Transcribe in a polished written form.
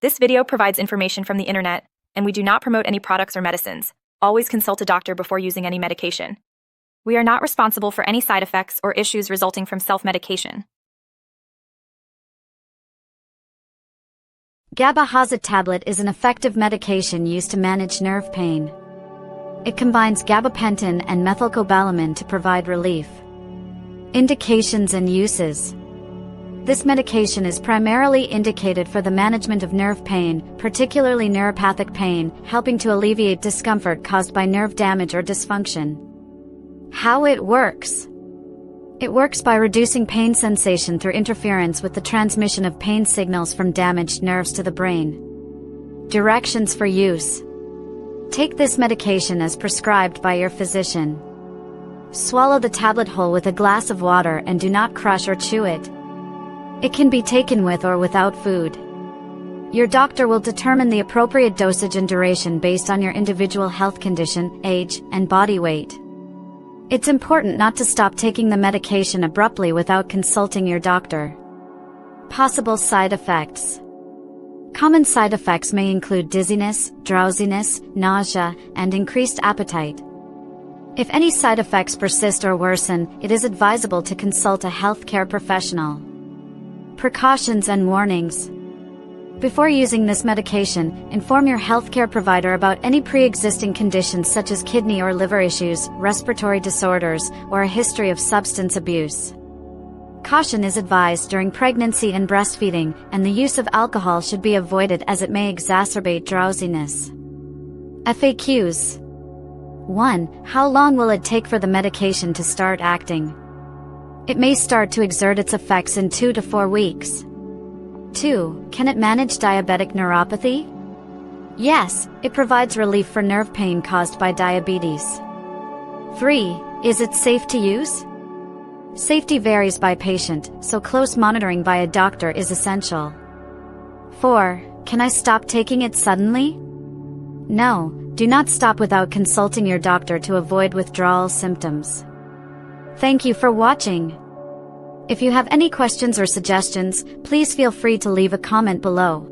This video provides information from the internet, and we do not promote any products or medicines. Always consult a doctor before using any medication. We are not responsible for any side effects or issues resulting from self-medication. Gaba Hosit Tablet is an effective medication used to manage nerve pain. It combines gabapentin and methylcobalamin to provide relief. Indications and uses. This medication is primarily indicated for the management of nerve pain, particularly neuropathic pain, helping to alleviate discomfort caused by nerve damage or dysfunction. How it works. It works by reducing pain sensation through interference with the transmission of pain signals from damaged nerves to the brain. Directions for use. Take this medication as prescribed by your physician. Swallow the tablet whole with a glass of water and do not crush or chew it. It can be taken with or without food. Your doctor will determine the appropriate dosage and duration based on your individual health condition, age, and body weight. It's important not to stop taking the medication abruptly without consulting your doctor. Possible side effects. Common side effects may include dizziness, drowsiness, nausea, and increased appetite. If any side effects persist or worsen, it is advisable to consult a healthcare professional. Precautions and warnings. Before using this medication, inform your healthcare provider about any pre-existing conditions such as kidney or liver issues, respiratory disorders, or a history of substance abuse. Caution is advised during pregnancy and breastfeeding, and the use of alcohol should be avoided as it may exacerbate drowsiness. FAQs. 1. How long will it take for the medication to start acting? It may start to exert its effects in 2 to 4 weeks. 2. Can it manage diabetic neuropathy? Yes, it provides relief for nerve pain caused by diabetes. 3. Is it safe to use? Safety varies by patient, so close monitoring by a doctor is essential. 4. Can I stop taking it suddenly? No, do not stop without consulting your doctor to avoid withdrawal symptoms. Thank you for watching. If you have any questions or suggestions, please feel free to leave a comment below.